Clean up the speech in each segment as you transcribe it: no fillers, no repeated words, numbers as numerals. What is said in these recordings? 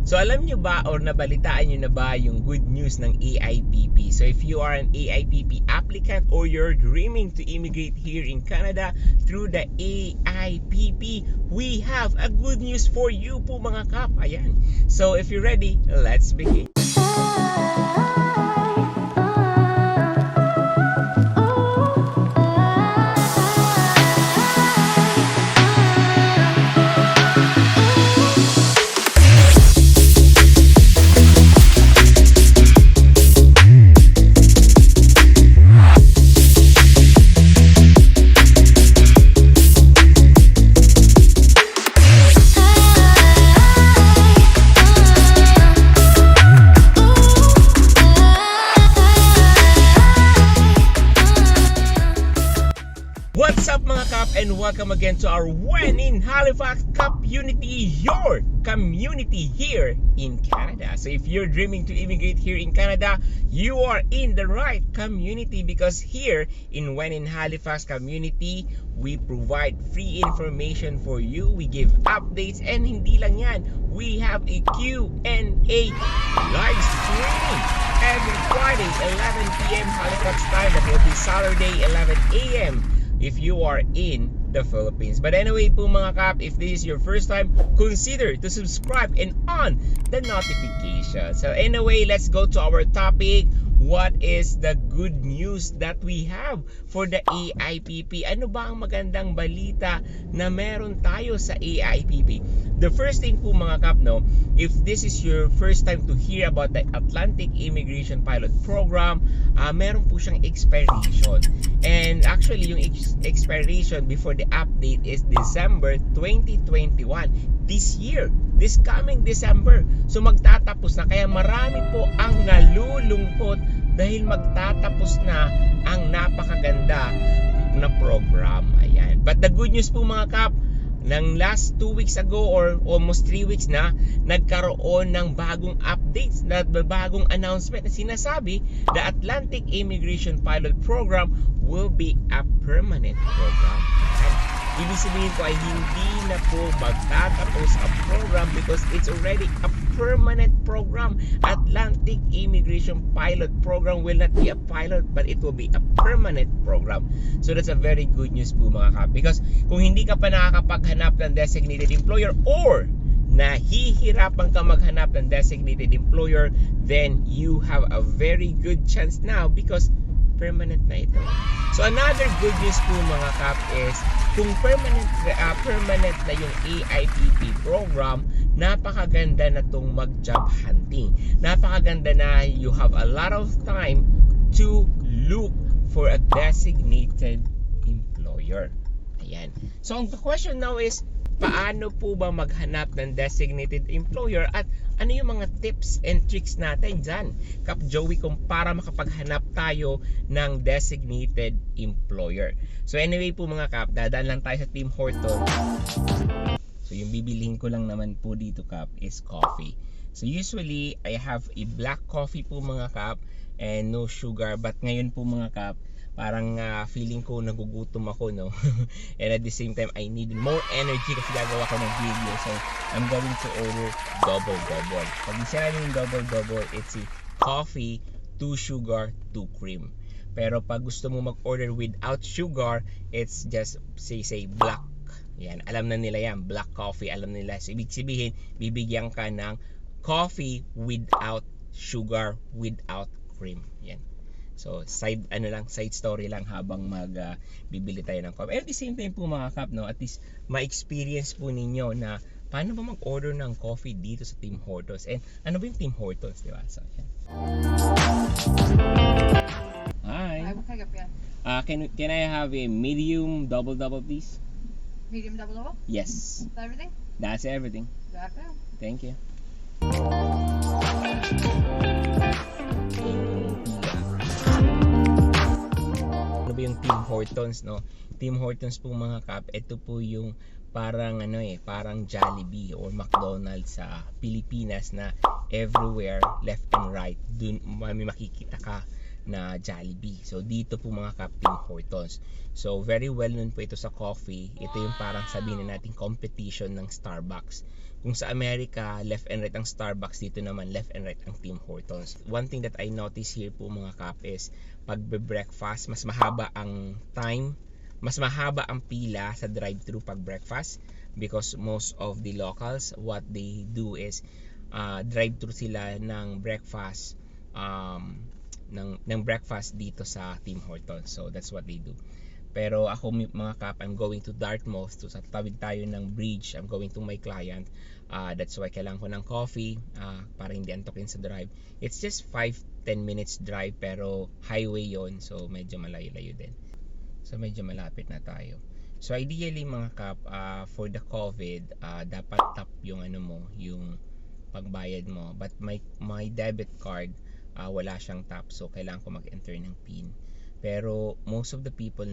So alam nyo ba or nabalitaan nyo na ba yung good news ng AIPP? So if you are an AIPP applicant or you're dreaming to immigrate here in Canada through the AIPP, we have a good news for you po mga kap. Ayan. So if you're ready, let's begin. What's up mga kap, and welcome again to our When in Halifax KAPmunity, your community here in Canada. So if you're dreaming to immigrate here in Canada, you are in the right community, because here in When in Halifax KAPmunity, we provide free information for you. We give updates, and hindi lang yan, we have a Q&A live stream every Friday 11 p.m. Halifax time. That will be Saturday 11 a.m. if you are in the Philippines. But anyway po mga kap, if this is your first time, consider to subscribe and on the notification. So anyway, let's go to our topic. What is the good news that we have for the AIPP? Ano ba ang magandang balita na meron tayo sa AIPP? The first thing po mga kap, no, if this is your first time to hear about the Atlantic Immigration Pilot Program, meron po siyang expiration. And actually, yung expiration before the update is December 2021. This year, this coming December. So magtatapos na, kaya marami po ang nalulungkot dahil magtatapos na ang napakaganda na program. Ayan. But the good news po mga kap, ng last 2 weeks ago or almost 3 weeks na, nagkaroon ng bagong updates, na bagong announcement na sinasabi the Atlantic Immigration Pilot Program will be a permanent program. Ibig sabihin ko ay hindi na po magtatapos ang program, because it's already a permanent program. Atlantic Immigration Pilot Program will not be a pilot, but it will be a permanent program. So that's a very good news po mga kap, because kung hindi ka pa nakakapaghanap ng designated employer or nahihirapan ka maghanap ng designated employer, then you have a very good chance now, because permanent na ito. So another good news po mga kap is, kung permanent na yung AIPP program, napakaganda na tong mag-job hunting. Napakaganda na you have a lot of time to look for a designated employer. Ayan. So the question now is, paano po ba maghanap ng designated employer, at ano yung mga tips and tricks natin dyan, Kap Joey, kung para makapaghanap tayo ng designated employer? So anyway po mga kap, dadaan lang tayo sa Tim Hortons. So yung bibilihin ko lang naman po dito kap is coffee. So usually I have a black coffee po mga kap, and no sugar. But ngayon po mga kap, parang feeling ko nagugutom ako, no? And at the same time, I need more energy kasi gagawa ko ng video. So I'm going to order double. Pag sinabi yung double, it's a coffee, 2 sugar, 2 cream. Pero pag gusto mo mag-order without sugar, it's just say black. Yan, alam na nila yan, black coffee, alam nila. So ibig sabihin, bibigyan ka ng coffee without sugar, without cream. Yan. So side story lang habang bibili tayo ng coffee. At the same time po mga kap, no, at least ma-experience po ninyo na paano ba mag-order ng coffee dito sa Tim Hortons. And ano ba yung Tim Hortons, di ba? So, yan. Hi. Can I have a medium double please? Medium double? Yes. Is that everything? That's everything. Okay. Thank you. Ano ba yung Tim Hortons, no? Tim Hortons po mga kap, ito po yung parang parang Jollibee or McDonald's sa Pilipinas, na everywhere left and right dun may makikita ka na Jollibee. So dito po mga kap, Tim Hortons. So very well known po ito sa coffee. Ito yung parang sabihin na natin competition ng Starbucks. Kung sa Amerika, left and right ang Starbucks, dito naman left and right ang Tim Hortons. One thing that I notice here po mga kap is pag breakfast, mas mahaba ang time, mas mahaba ang pila sa drive-thru pag breakfast, because most of the locals, what they do is drive-thru sila ng breakfast, ng breakfast dito sa Tim Hortons. So that's what they do. Pero ako mga kap, I'm going to Dartmouth, so sa tawid tayo ng bridge, I'm going to my client. That's why kailangan ko ng coffee para hindi antokin sa drive. It's just 5-10 minutes drive, pero highway yon, so medyo malayo-layo din. So medyo malapit na tayo. So ideally mga kap, for the COVID, dapat tap yung yung pagbayad mo. But my debit card, wala siyang tap, so kailangan ko mag-enter ng PIN. Pero most of the people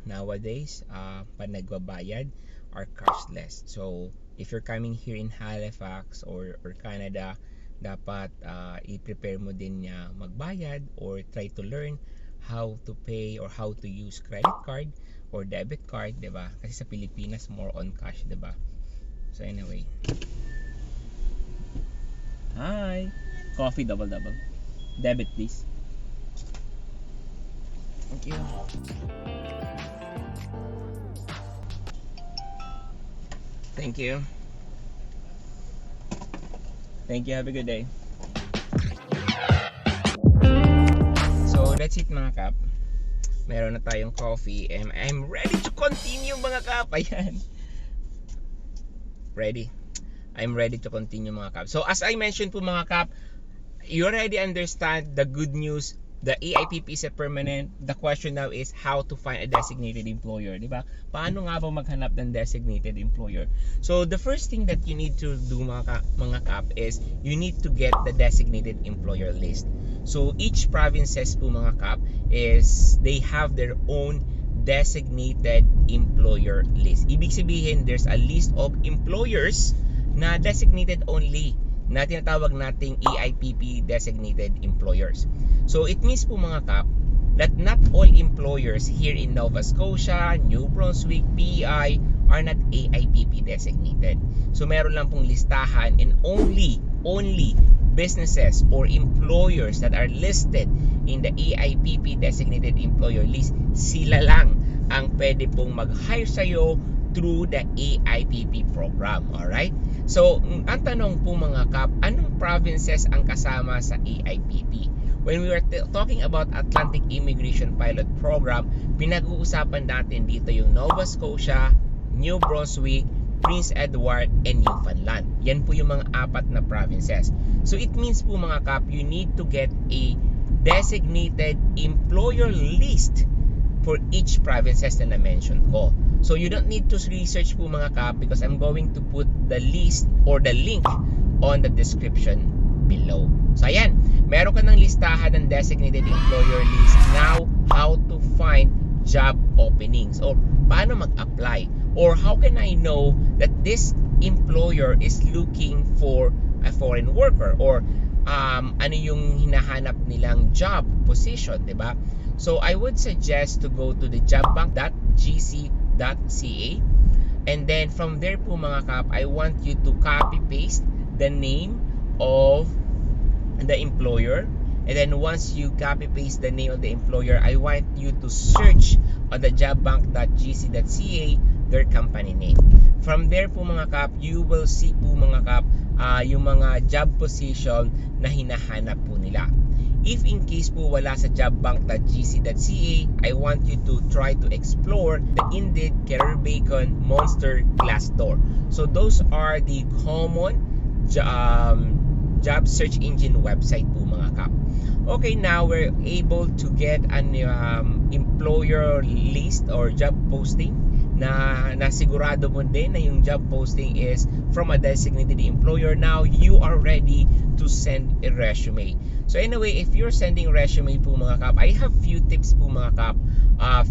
nowadays, pag nagbabayad, are cashless. So if you're coming here in Halifax or Canada, dapat i-prepare mo din niya magbayad or try to learn how to pay or how to use credit card or debit card, 'di ba? Kasi sa Pilipinas more on cash, 'di ba? So anyway. Hi. Coffee double. Debit please. Thank you. Thank you. Thank you. Have a good day. So that's it mga kap. Meron na tayong coffee and I'm ready to continue mga kap. Ayan. Ready. I'm ready to continue mga kap. So as I mentioned po mga kap, you already understand the good news. The AIPP is a permanent. The question now is how to find a designated employer, di ba? Paano nga ba maghanap ng designated employer? So the first thing that you need to do mga kap is you need to get the designated employer list. So each provinces po mga kap is they have their own designated employer list. Ibig sabihin there's a list of employers na designated only, na tinatawag nating AIPP designated employers. So it means po mga kap that not all employers here in Nova Scotia, New Brunswick, PI are not AIPP designated. So meron lang pong listahan, and only businesses or employers that are listed in the AIPP designated employer list, sila lang ang pwede pong mag-hire sa'yo through the AIPP program. Alright? So, ang tanong po mga kap, anong provinces ang kasama sa AIPP? When we were talking about Atlantic Immigration Pilot Program, pinag-uusapan natin dito yung Nova Scotia, New Brunswick, Prince Edward, and Newfoundland. Yan po yung mga 4 na provinces. So, it means po mga kap, you need to get a designated employer list for each provinces na na-mention ko. So you don't need to research po mga kap, because I'm going to put the list or the link on the description below. So ayan, meron ka ng listahan ng designated employer list. Now, how to find job openings or paano mag-apply, or how can I know that this employer is looking for a foreign worker, or ano yung hinahanap nilang job position, diba? So I would suggest to go to the jobbank.gc.ca, and then from there po mga kap, I want you to copy paste the name of the employer, and then once you copy paste the name of the employer, I want you to search on the jobbank.gc.ca their company name. From there po mga kap, you will see po mga kap yung mga job position na hinahanap po nila. If in case po wala sa jobbank.gc.ca, I want you to try to explore the Indeed, Career Bacon, Monster, Glassdoor. So those are the common job search engine website po mga kap. Okay, now we're able to get an employer list or job posting na nasigurado mo din na yung job posting is from a designated employer. Now you are ready to send a resume. So anyway, if you're sending resume po mga kap, I have few tips po mga kap,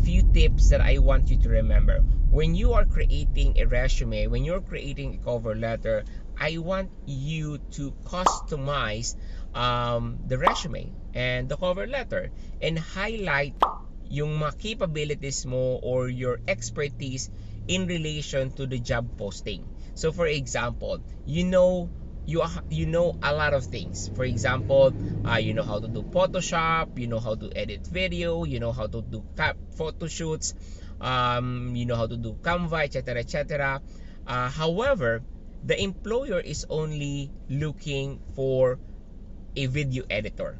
few tips that I want you to remember. When you are creating a resume, when you're creating a cover letter, I want you to customize the resume and the cover letter and highlight yung mga capabilities mo or your expertise in relation to the job posting. So for example, you know a lot of things. For example, you know how to do Photoshop, you know how to edit video, you know how to do photo shoots, you know how to do Canva, etc., etc. However, the employer is only looking for a video editor.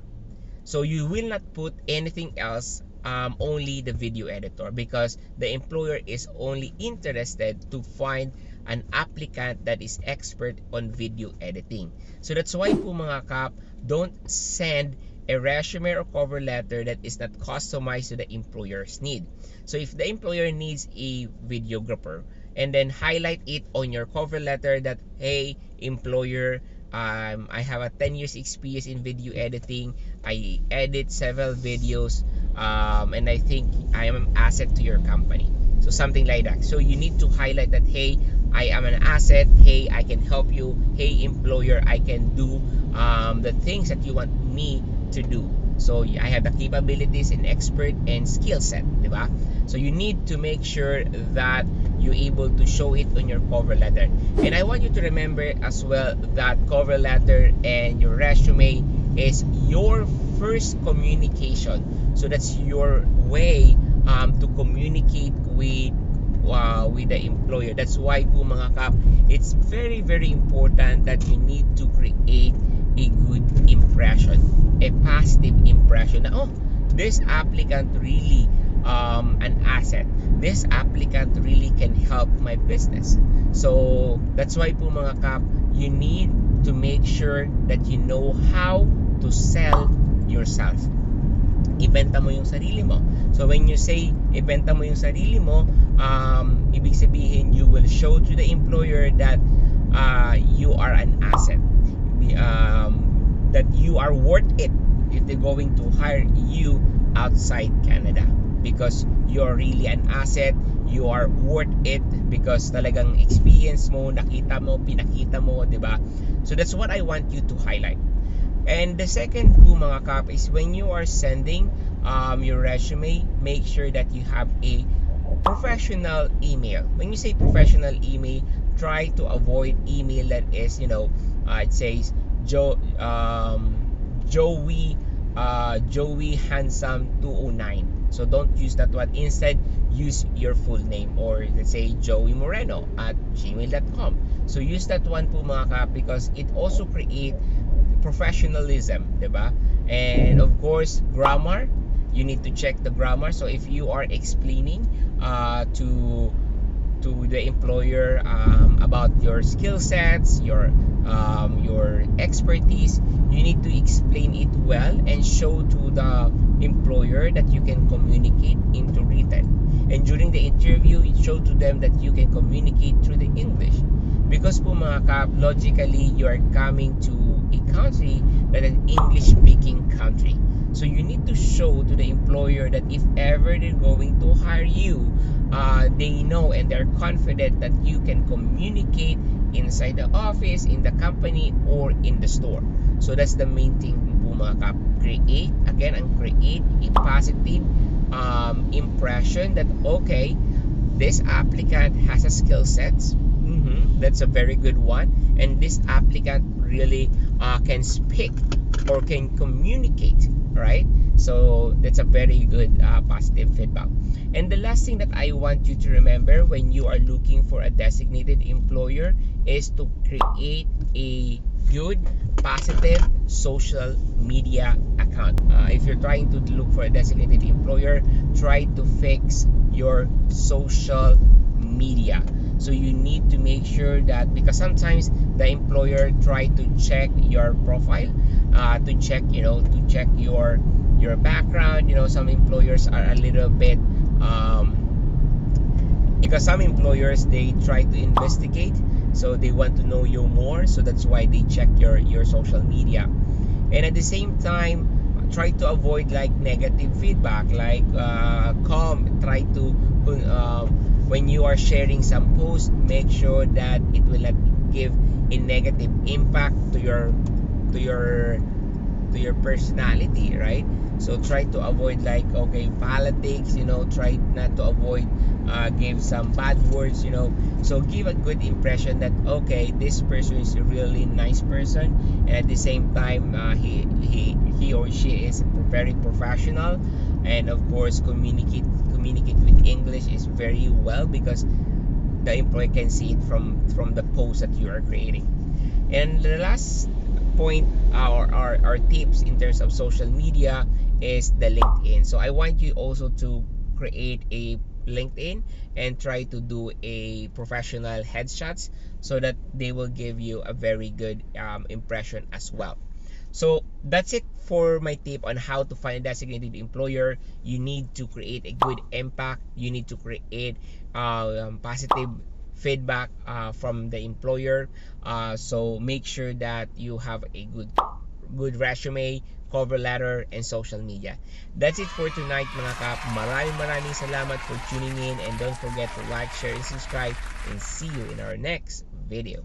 So you will not put anything else, only the video editor, because the employer is only interested to find an applicant that is expert on video editing. So that's why po mga kap, don't send a resume or cover letter that is not customized to the employer's need. So if the employer needs a videographer, and then highlight it on your cover letter that, hey, employer, I have a 10 years experience in video editing. I edit several videos, and I think I am an asset to your company. So something like that. So you need to highlight that, hey, I am an asset. Hey, I can help you. Hey, employer, I can do the things that you want me to do. So I have the capabilities and expert and skill set, diba? So you need to make sure that you're able to show it on your cover letter. And I want you to remember as well that cover letter and your resume is your first communication. So that's your way to communicate with the employer. That's why po mga kap, it's very important that you need to create a good impression, a positive impression na, oh, this applicant really an asset, this applicant really can help my business. So that's why po mga kap, you need to make sure that you know how to sell yourself. Ibenta mo yung sarili mo. So when you say ibenta mo yung sarili mo, ibig sabihin you will show to the employer that you are an asset, that you are worth it if they're going to hire you outside Canada, because you're really an asset. You are worth it because talagang experience mo, nakita mo, pinakita mo, diba? So that's what I want you to highlight. And the second po mga kap is when you are sending your resume, make sure that you have a professional email. When you say professional email, try to avoid email that is, it says Joey Handsome 209. So don't use that one. Instead, use your full name, or let's say Joey Moreno at gmail.com. So use that one po mga kap, because it also create professionalism, diba? And of course, grammar, you need to check the grammar. So if you are explaining to the employer about your skill sets, your expertise, you need to explain it well and show to the employer that you can communicate into written. And during the interview, you show to them that you can communicate through the English. Because po mga kap, logically, you are coming to a country that is an English-speaking country. So you need to show to the employer that if ever they're going to hire you, they know and they're confident that you can communicate inside the office, in the company, or in the store. So that's the main thing po mga kap. Create a positive impression that, okay, this applicant has a skill set. That's a very good one, and this applicant really can speak or can communicate, right? So that's a very good positive feedback. And the last thing that I want you to remember when you are looking for a designated employer is to create a good positive social media account. If you're trying to look for a designated employer, try to fix your social media. So you need to make sure that, because sometimes the employer try to check your profile, to check your background. Some employers are a little bit because some employers, they try to investigate, so they want to know you more, so that's why they check your social media. And at the same time, try to avoid like negative feedback, like try to when you are sharing some posts, make sure that it will not give a negative impact to your personality, right? So try to avoid, like, okay, politics, try not to avoid give some bad words, so give a good impression that, okay, this person is a really nice person, and at the same time, he or she is very professional, and of course communicate with English is very well, because the employee can see it from the post that you are creating. And the last point, our tips in terms of social media, is the LinkedIn. So I want you also to create a LinkedIn and try to do a professional headshots, so that they will give you a very good impression as well. So that's it for my tip on how to find a designated employer. You need to create a good impact. You need to create positive feedback from the employer. So make sure that you have a good resume, cover letter, and social media. That's it for tonight, mga kap. Maraming salamat for tuning in, and don't forget to like, share, and subscribe, and see you in our next video.